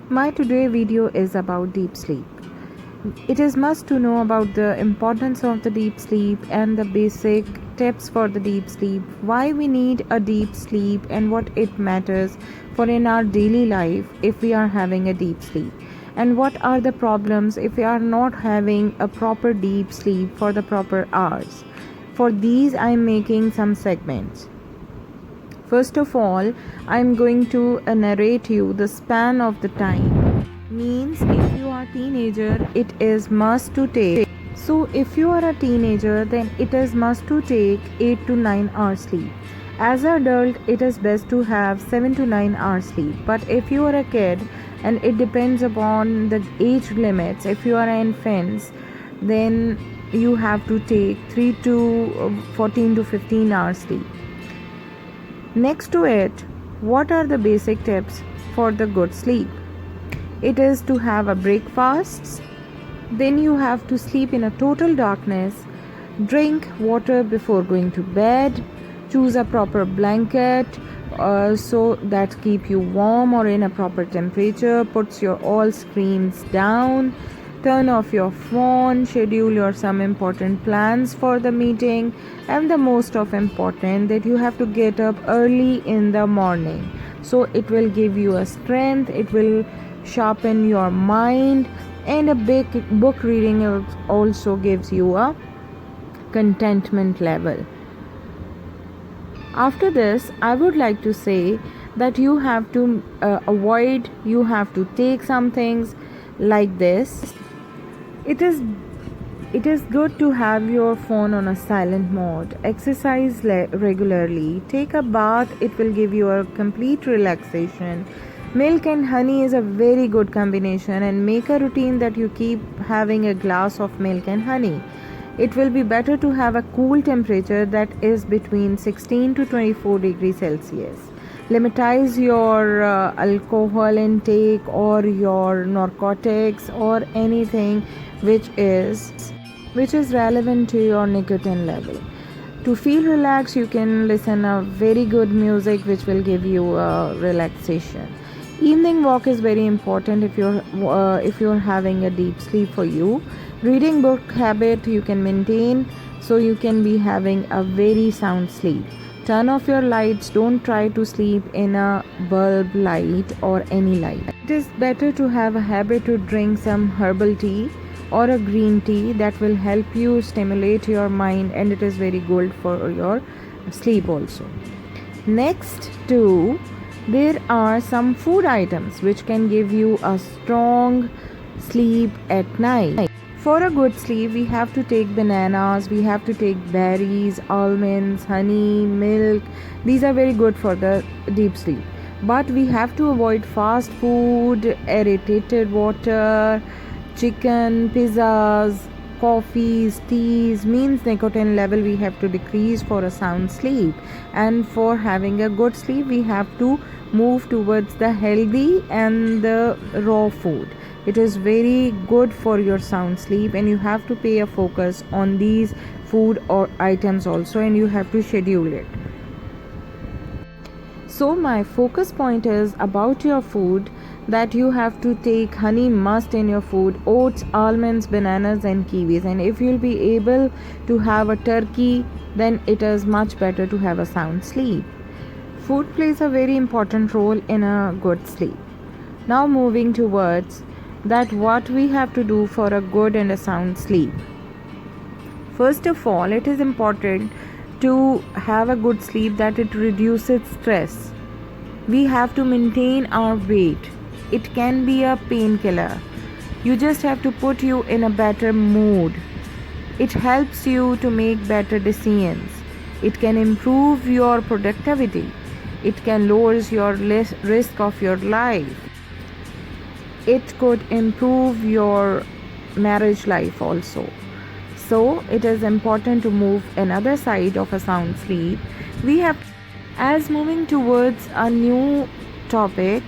My today video is about deep sleep. It is must to know about the importance of the deep sleep and the basic tips for the deep sleep, why we need a deep sleep and what it matters for in our daily life if we are having a deep sleep, and what are the problems if we are not having a proper deep sleep for the proper hours. For these I am making some segments. First of all, I'm going to narrate you the span of the time. Means if you are teenager, it is must to take. So if you are a teenager, then it is must to take 8 to 9 hours sleep. As an adult, it is best to have 7 to 9 hours sleep. But if you are a kid, and it depends upon the age limits, if you are an infant, then you have to take 3 to 14 to 15 hours sleep. Next to it, what are the basic tips for the good sleep? It is to have a breakfast, then you have to sleep in a total darkness, drink water before going to bed, choose a proper blanket so that keep you warm or in a proper temperature, puts your all screens down, turn off your phone, schedule your some important plans for the meeting, and the most of important that you have to get up early in the morning, so it will give you a strength, it will sharpen your mind, and a big book reading also gives you a contentment level. After this, I would like to say that you have to you have to take some things like this. It is good to have your phone on a silent mode. Exercise regularly. Take a bath. It will give you a complete relaxation. Milk and honey is a very good combination, and make a routine that you keep having a glass of milk and honey. It will be better to have a cool temperature that is between 16 to 24 degrees Celsius. Limitize your alcohol intake or your narcotics or anything which is relevant to your nicotine level. To feel relaxed, you can listen a very good music which will give you relaxation. Evening walk is very important if you're having a deep sleep for you. Reading book habit you can maintain so you can be having a very sound sleep. Turn off your lights. Don't try to sleep in a bulb light or any light. It is better to have a habit to drink some herbal tea or a green tea that will help you stimulate your mind, and it is very good for your sleep also. Next to, there are some food items which can give you a strong sleep at night. For a good sleep, we have to take bananas, we have to take berries, almonds, honey, milk. These are very good for the deep sleep. But we have to avoid fast food, aerated water, chicken, pizzas, coffees, teas. Means nicotine level we have to decrease for a sound sleep. And for having a good sleep, we have to move towards the healthy and the raw food. It is very good for your sound sleep, and you have to pay a focus on these food or items also, and you have to schedule it. So my focus point is about your food, that you have to take honey must in your food, oats, almonds, bananas and kiwis. And if you'll be able to have a turkey, then it is much better to have a sound sleep. Food plays a very important role in a good sleep. Now moving towards that what we have to do for a good and a sound sleep. First of all, it is important to have a good sleep that it reduces stress. We have to maintain our weight. It can be a painkiller. You just have to put you in a better mood. It helps you to make better decisions. It can improve your productivity. It can lower your risk of your life. It could improve your marriage life also. So it is important to move another side of a sound sleep. We have, as moving towards a new topic,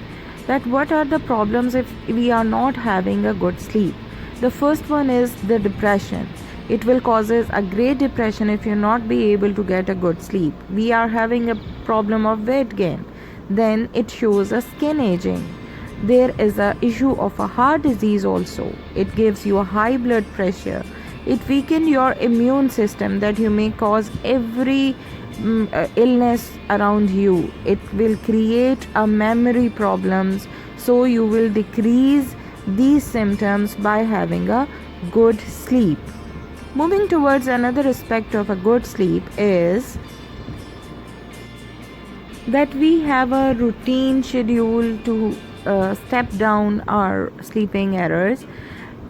that what are the problems if we are not having a good sleep. The first one is the depression. It will causes a great depression if you not be able to get a good sleep. We are having a problem of weight gain. Then it shows a skin aging. There is a issue of a heart disease also. It gives you a high blood pressure. It weakens your immune system that you may cause every illness around you. It will create a memory problems, so you will decrease these symptoms by having a good sleep. Moving towards another aspect of a good sleep is that we have a routine schedule to step down our sleeping errors.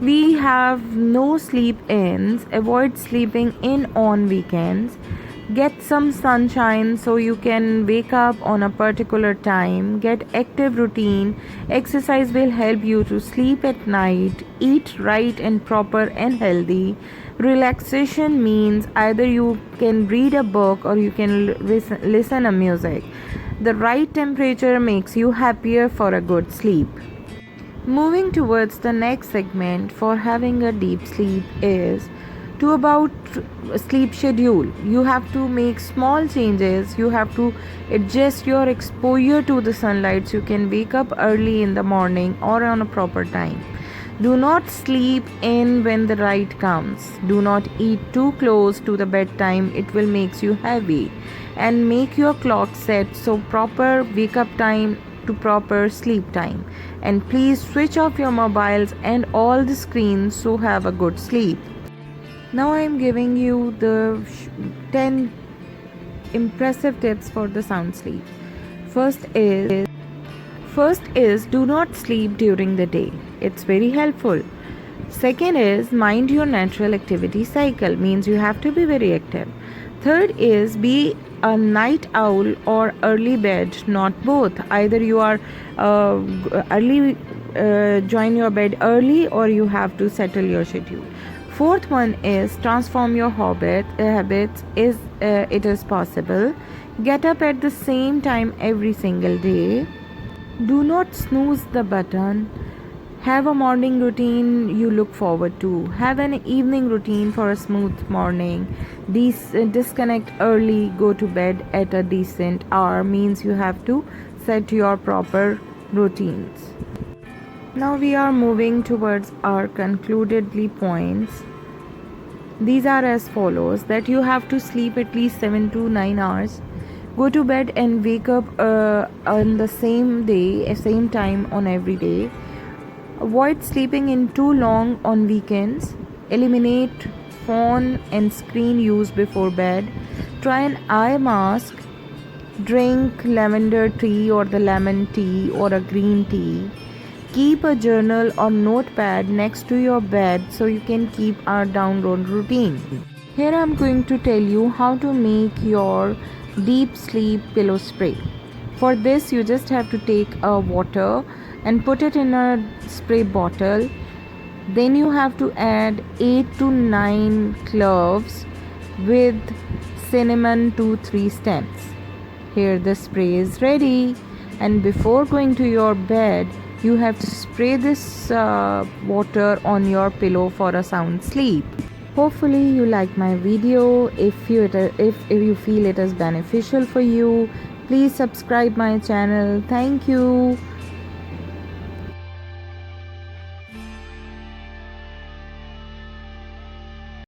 We have no sleep ins, avoid sleeping in on weekends, get some sunshine so you can wake up on a particular time, get active routine. Exercise will help you to sleep at night, eat right and proper and healthy. Relaxation means either you can read a book or you can listen to music. The right temperature makes you happier for a good sleep. Moving towards the next segment for having a deep sleep is to about sleep schedule. You have to make small changes. You have to adjust your exposure to the sunlight so you can wake up early in the morning or on a proper time. Do not sleep in when the light comes. Do not eat too close to the bedtime. It will make you heavy. And make your clock set so proper wake up time to proper sleep time. And please switch off your mobiles and all the screens so have a good sleep. Now I am giving you the 10 impressive tips for the sound sleep. First is do not sleep during the day. It's very helpful. Second is mind your natural activity cycle, means you have to be very active. Third is be a night owl or early bed, not both. Either you are join your bed early or you have to settle your schedule. Fourth one is transform your habits it is possible. Get up at the same time every single day. Do not snooze the button. Have a morning routine you look forward to. Have an evening routine for a smooth morning. Disconnect early, go to bed at a decent hour, means you have to set your proper routines. Now we are moving towards our concludedly points. These are as follows: that you have to sleep at least 7 to 9 hours. Go to bed and wake up on the same day, same time on every day. Avoid sleeping in too long on weekends. Eliminate phone and screen use before bed. Try an eye mask. Drink lavender tea or the lemon tea or a green tea. Keep a journal or notepad next to your bed so you can keep our download routine. Here I am going to tell you how to make your deep sleep pillow spray. For this you just have to take a water and put it in a spray bottle. Then you have to add 8 to 9 cloves with cinnamon 2-3 stems. Here the spray is ready, and before going to your bed you have to spray this water on your pillow for a sound sleep. Hopefully you like my video. If you feel it is beneficial for you, please subscribe my channel. Thank you.